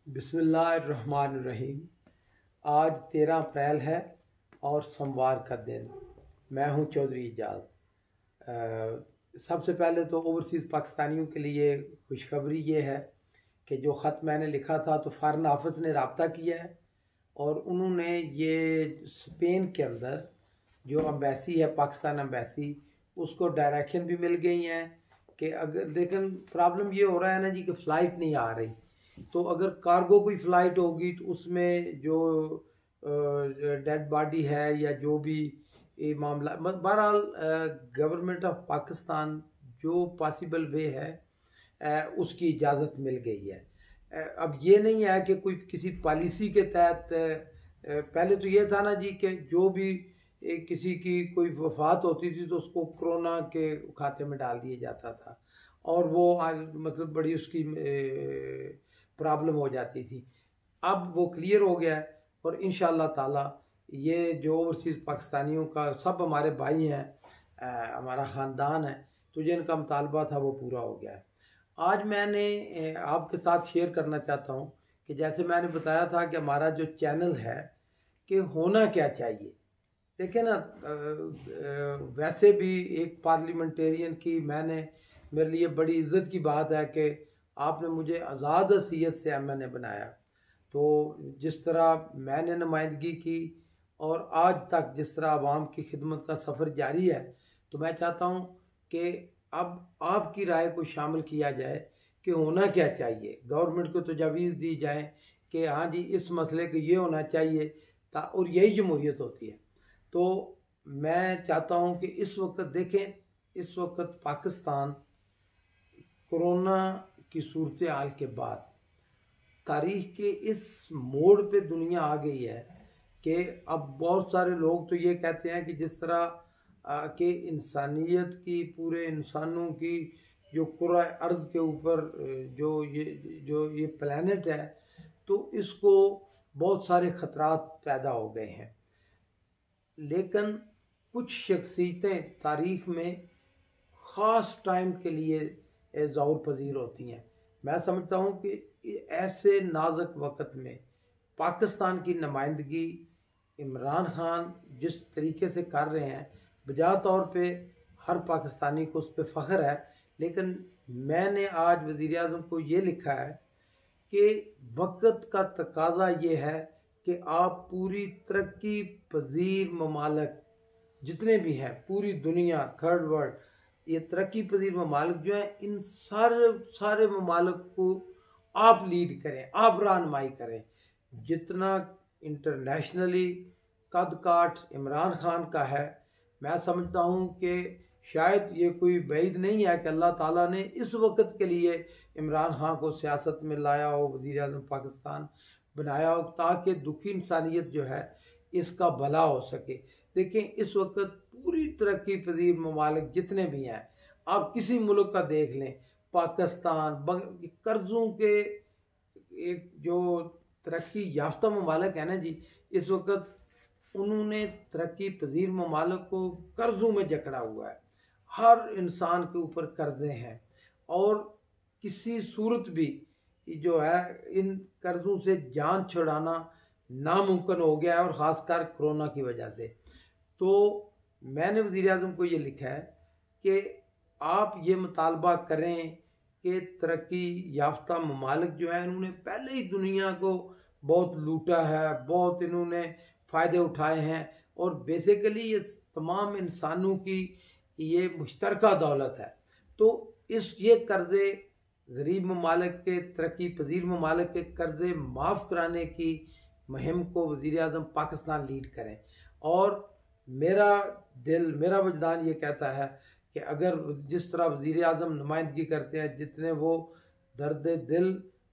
बिस्मिल्लाहिर्रहमानिर्रहीम। आज 13 अप्रैल है और सोमवार का दिन। मैं हूं चौधरी इजाज़। सबसे पहले तो ओवरसीज़ पाकिस्तानियों के लिए खुशखबरी ये है कि जो ख़त मैंने लिखा था तो फ़ॉरेन ऑफिस ने रब्ता किया है और उन्होंने ये स्पेन के अंदर जो एम्बेसी है, पाकिस्तान एम्बेसी, उसको डायरेक्शन भी मिल गई हैं कि अगर, लेकिन प्रॉब्लम ये हो रहा है ना जी कि फ़्लाइट नहीं आ रही। तो अगर कार्गो कोई फ़्लाइट होगी तो उसमें जो डेड बॉडी है या जो भी ये मामला, बहरहाल गवर्नमेंट ऑफ पाकिस्तान जो पॉसिबल वे है उसकी इजाज़त मिल गई है। अब ये नहीं है कि कोई किसी पॉलिसी के तहत, पहले तो ये था ना जी कि जो भी किसी की कोई वफात होती थी तो उसको कोरोना के खाते में डाल दिया जाता था और वो मतलब बड़ी उसकी प्रॉब्लम हो जाती थी। अब वो क्लियर हो गया है और इंशाअल्लाह ताला ये जो ओवरसीज़ पाकिस्तानियों का, सब हमारे भाई हैं, हमारा ख़ानदान है, तो जिनका मुतालबा था वो पूरा हो गया है। आज मैंने आपके साथ शेयर करना चाहता हूँ कि जैसे मैंने बताया था कि हमारा जो चैनल है कि होना क्या चाहिए। देखिए ना, वैसे भी एक पार्लियामेंटेरियन की मेरे लिए बड़ी इज़्ज़त की बात है कि आपने मुझे आज़ाद हसीयत से एमएनए बनाया। तो जिस तरह मैंने नुमाइंदगी की और आज तक जिस तरह आवाम की खिदमत का सफ़र जारी है, तो मैं चाहता हूँ कि अब आपकी राय को शामिल किया जाए कि होना क्या चाहिए। गवर्नमेंट को तजावीज़ दी जाए कि हाँ जी, इस मसले को ये होना चाहिए, और यही जमहूरियत होती है। तो मैं चाहता हूँ कि इस वक्त देखें, इस वक्त पाकिस्तान कोरोना की सूरत हाल के बाद तारीख के इस मोड़ पे दुनिया आ गई है कि अब बहुत सारे लोग तो ये कहते हैं कि जिस तरह कि इंसानियत की, पूरे इंसानों की जो कुर्रा अर्ज़ के ऊपर जो ये प्लैनेट है, तो इसको बहुत सारे ख़तरात पैदा हो गए हैं। लेकिन कुछ शख्सियतें तारीख़ में ख़ास टाइम के लिए ज़ौर पज़ीर होती हैं। मैं समझता हूँ कि ऐसे नाजुक वक़्त में पाकिस्तान की नुमाइंदगी इमरान खान जिस तरीके से कर रहे हैं, बजा तौर पे हर पाकिस्तानी को उस पर फ़ख्र है। लेकिन मैंने आज वज़ीर आज़म को ये लिखा है कि वक़्त का तकाज़ा ये है कि आप पूरी तरक्की पजीर ममालिक जितने भी हैं, पूरी दुनिया, थर्ड वर्ल्ड, ये तरक्की पजीर ममालिक जो हैं, इन सारे ममालिक को आप लीड करें, आप रहनुमाई करें। जितना इंटरनेशनली कद काठ इमरान खान का है, मैं समझता हूँ कि शायद ये कोई बैद नहीं है कि अल्लाह ताला ने इस वक्त के लिए इमरान खान को सियासत में लाया हो, वज़ीर आज़म पाकिस्तान बनाया हो, ताकि दुखी इंसानियत जो है इसका भला हो सके। देखें, इस वक्त पूरी तरक्की पजीर ममालिक जितने भी हैं, आप किसी मुल्क का देख लें, पाकिस्तान, कर्ज़ों के एक जो तरक्की याफ्ता ममालिक है ना जी, इस वक्त उन्होंने तरक्की पजीर ममालिक को कर्ज़ों में जकड़ा हुआ है। हर इंसान के ऊपर कर्ज़े हैं और किसी सूरत भी जो है इन कर्ज़ों से जान छुड़ाना नामुमकिन हो गया है, और ख़ासकर कोरोना की वजह से। तो मैंने वज़ीर आज़म को ये लिखा है कि आप ये मुतालबा करें कि तरक्की याफ्ता ममालिक जो हैं, इन्होंने पहले ही दुनिया को बहुत लूटा है, बहुत इन्होंने फ़ायदे उठाए हैं, और बेसिकली ये तमाम इंसानों की ये मुश्तरका दौलत है। तो ये कर्ज़े गरीब ममालिक के, तरक्की पजीर ममालिक के कर्ज़े माफ़ कराने की मुहिम को वज़ीर आज़म पाकिस्तान लीड करें। और मेरा वजदान ये कहता है कि अगर जिस तरह वज़ीर आज़म नुमाइंदगी करते हैं, जितने वो दर्द दिल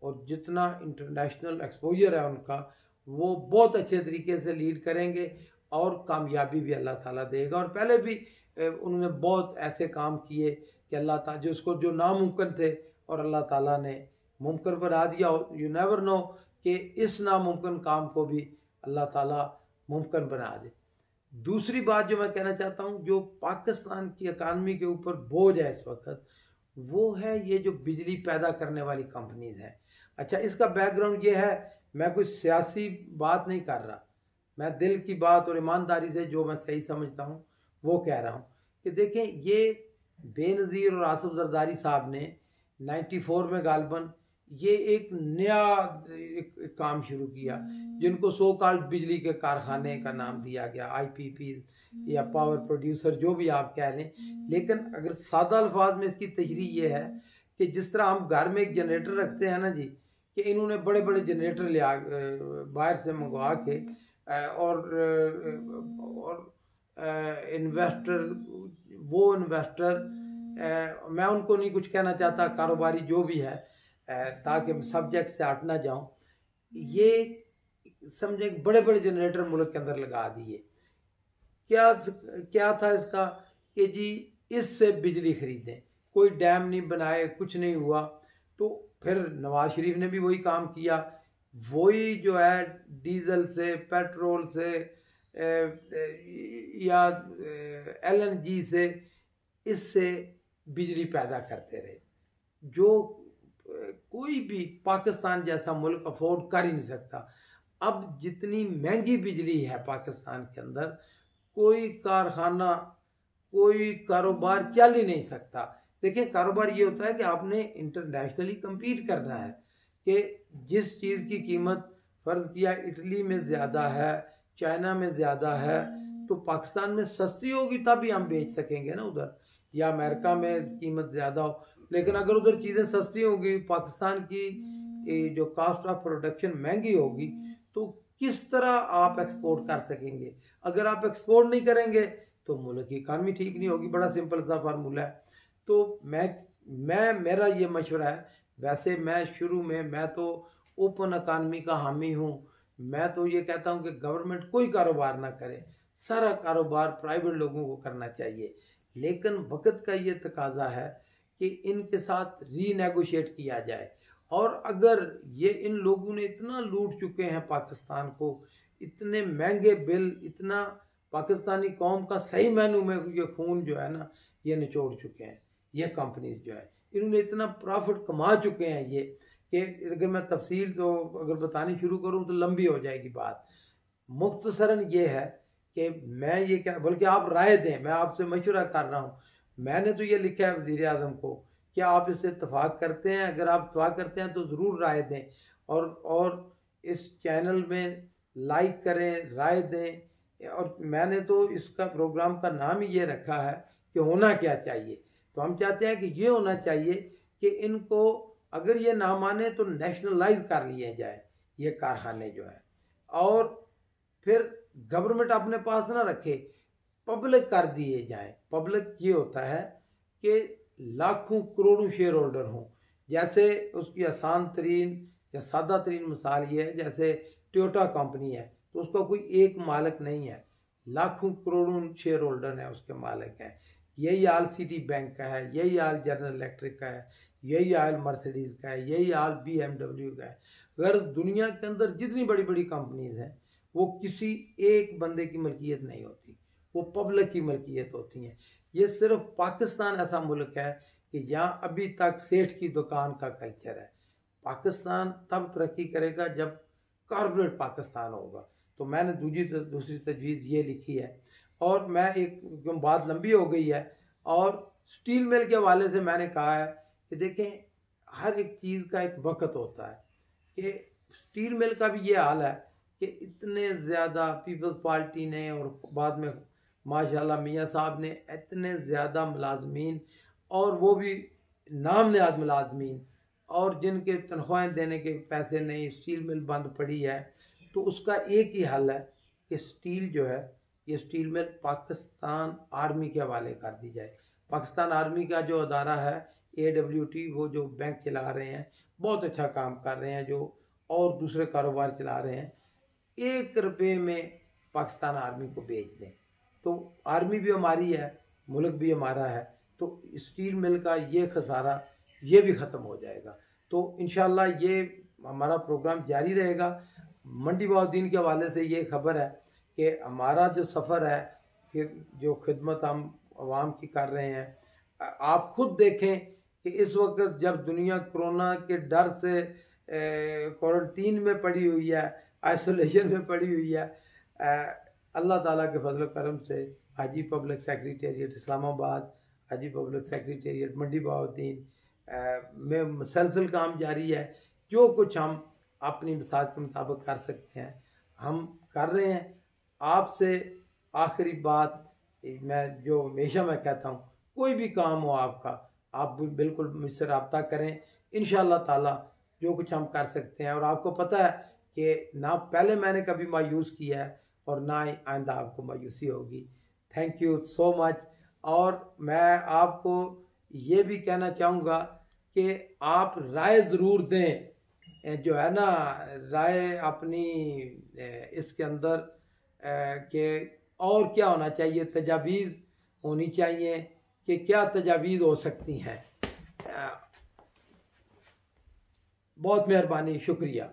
और जितना इंटरनेशनल एक्सपोजर है उनका, वो बहुत अच्छे तरीके से लीड करेंगे और कामयाबी भी अल्लाह ताला देगा। और पहले भी उन्होंने बहुत ऐसे काम किए कि अल्लाह ताला जिसको जो नामुमकिन थे और अल्लाह ताला ने मुमकिन बना दिया। यू नेवर नो कि इस नामुमकिन काम को भी अल्लाह ताला मुमकिन बना दे। दूसरी बात जो मैं कहना चाहता हूँ, जो पाकिस्तान की इकानमी के ऊपर बोझ है इस वक्त, वो है ये जो बिजली पैदा करने वाली कंपनीज हैं। अच्छा, इसका बैकग्राउंड ये है, मैं कोई सियासी बात नहीं कर रहा, मैं दिल की बात और ईमानदारी से जो मैं सही समझता हूँ वो कह रहा हूँ कि देखें, ये बेनज़ीर और आसिफ जरदारी साहब ने 94 में गालबन ये एक नया एक काम शुरू किया, जिनको सो कॉल्ड बिजली के कारखाने का नाम दिया गया, IPP या पावर प्रोड्यूसर, जो भी आप कह लें। लेकिन अगर सादा अल्फाज में इसकी तशरीह ये है कि जिस तरह हम घर में एक जनरेटर रखते हैं ना जी, कि इन्होंने बड़े बड़े जनरेटर लिया बाहर से मंगवा के और इन्वेस्टर, वो इन्वेस्टर, मैं उनको नहीं कुछ कहना चाहता, कारोबारी जो भी है, ताकि सब्जेक्ट से हट ना जाऊं, ये समझे बड़े बड़े जनरेटर मुल्क के अंदर लगा दिए। क्या क्या था इसका कि जी इससे बिजली खरीदें, कोई डैम नहीं बनाए, कुछ नहीं हुआ। तो फिर नवाज शरीफ ने भी वही काम किया, वही जो है डीजल से, पेट्रोल से या LNG से, इससे बिजली पैदा करते रहे, जो कोई भी पाकिस्तान जैसा मुल्क अफोर्ड कर ही नहीं सकता। अब जितनी महंगी बिजली है पाकिस्तान के अंदर, कोई कारखाना, कोई कारोबार चल ही नहीं सकता। देखिए, कारोबार ये होता है कि आपने इंटरनेशनली compete करना है, कि जिस चीज़ की कीमत फ़र्ज़ किया इटली में ज़्यादा है, चाइना में ज़्यादा है, तो पाकिस्तान में सस्ती होगी तभी हम बेच सकेंगे ना उधर, या अमेरिका में कीमत ज़्यादा हो। लेकिन अगर उधर चीज़ें सस्ती होगी, पाकिस्तान की जो कास्ट ऑफ प्रोडक्शन महंगी होगी, तो किस तरह आप एक्सपोर्ट कर सकेंगे? अगर आप एक्सपोर्ट नहीं करेंगे तो मुल्क की इकानमी ठीक नहीं होगी। बड़ा सिंपल सा फार्मूला है। तो मेरा ये मशवरा है, वैसे मैं शुरू में, मैं तो ओपन इकानमी का हामी हूँ। मैं तो ये कहता हूँ कि गवर्नमेंट कोई कारोबार ना करे, सारा कारोबार प्राइवेट लोगों को करना चाहिए। लेकिन वक्त का ये तकाजा है कि इनके साथ रीनेगोशिएट किया जाए। और अगर ये इन लोगों ने इतना लूट चुके हैं पाकिस्तान को, इतने महंगे बिल, इतना पाकिस्तानी कौम का सही मायनों में ये खून जो है ना, ये निचोड़ चुके हैं। ये कंपनीज जो है, इन्होंने इतना प्रॉफिट कमा चुके हैं ये, कि अगर मैं तफसील तो अगर बतानी शुरू करूं तो लंबी हो जाएगी बात। मुख्तसरन ये है कि मैं ये क्या, बल्कि आप राय दें, मैं आपसे मशवरा कर रहा हूँ। मैंने तो ये लिखा है वज़ीर आज़म को, क्या आप इससे इत्तफाक करते हैं? अगर आप इत्तफाक करते हैं तो ज़रूर राय दें, और इस चैनल में लाइक करें, राय दें। और मैंने तो इसका प्रोग्राम का नाम ही ये रखा है कि होना क्या चाहिए। तो हम चाहते हैं कि ये होना चाहिए कि इनको अगर ये ना माने तो नेशनलाइज कर लिए जाए ये कारखाने जो है, और फिर गवर्नमेंट अपने पास ना रखे, पब्लिक कर दिए जाए। पब्लिक ये होता है कि लाखों करोड़ों शेयर होल्डर हों। जैसे उसकी आसान तरीन या सादा तरीन मिसाल ये है, जैसे टोयोटा कंपनी है, तो उसका कोई एक मालिक नहीं है, लाखों करोड़ों शेयर होल्डर हैं, उसके मालिक हैं। यही हाल सिटी बैंक का है, यही हाल जनरल इलेक्ट्रिक का है, यही हाल मर्सिडीज़ का है, यही हाल BMW का है। अगर दुनिया के अंदर जितनी बड़ी बड़ी कंपनीज हैं, वो किसी एक बंदे की मलकियत नहीं होती, वो पब्लिक की मलकियत होती हैं। ये सिर्फ पाकिस्तान ऐसा मुल्क है कि जहाँ अभी तक सेठ की दुकान का कल्चर है। पाकिस्तान तब तरक्की करेगा जब कॉर्पोरेट पाकिस्तान होगा। तो मैंने दूसरी तजवीज़ ये लिखी है। और मैं एक बात लंबी हो गई है, और स्टील मिल के हवाले से मैंने कहा है कि देखें, हर एक चीज़ का एक वक्त होता है। कि स्टील मिल का भी ये हाल है कि इतने ज़्यादा पीपल्स पार्टी ने और बाद में माशाल्लाह मियाँ साहब ने इतने ज़्यादा मुलाजमीन, और वो भी नाम नहाद मुलाजमीन, और जिनके तनख्वाहें देने के पैसे नहीं, स्टील मिल बंद पड़ी है। तो उसका एक ही हल है कि स्टील जो है, ये स्टील मिल पाकिस्तान आर्मी के हवाले कर दी जाए। पाकिस्तान आर्मी का जो अदारा है AWT, वो जो बैंक चला रहे हैं, बहुत अच्छा काम कर रहे हैं, जो और दूसरे कारोबार चला रहे हैं, 1 रुपये में पाकिस्तान आर्मी को बेच दें। तो आर्मी भी हमारी है, मुल्क भी हमारा है। तो स्टील मिल का ये खसारा ये भी ख़त्म हो जाएगा। तो इंशाल्लाह ये हमारा प्रोग्राम जारी रहेगा। मंडी बहाउद्दीन के हवाले से ये खबर है कि हमारा जो सफ़र है, फिर जो खिदमत हम आवाम की कर रहे हैं, आप खुद देखें कि इस वक्त जब दुनिया कोरोना के डर से क्वारंटीन में पड़ी हुई है, आइसोलेशन में पड़ी हुई है। अल्लाह ताला के फजल करम से हाजी पब्लिक सेक्रेटेरिएट इस्लामाबाद, हाजी पब्लिक सेक्रेटेरिएट मंडी बहाउद्दीन में मुसलसल काम जारी है। जो कुछ हम अपनी मिसाज के मुताबिक कर सकते हैं हम कर रहे हैं। आपसे आखिरी बात मैं जो हमेशा मैं कहता हूँ, कोई भी काम हो आपका, आप बिल्कुल मुझसे रब्ता करें। इंशाअल्लाह ताला जो कुछ हम कर सकते हैं, और आपको पता है कि ना पहले मैंने कभी मायूस किया है और ना ही आइंदा आपको मायूसी होगी। Thank you so much. और मैं आपको ये भी कहना चाहूँगा कि आप राय ज़रूर दें, जो है ना राय अपनी इसके अंदर कि और क्या होना चाहिए, तजावीज़ होनी चाहिए कि क्या तजावीज़ हो सकती हैं। बहुत मेहरबानी, शुक्रिया।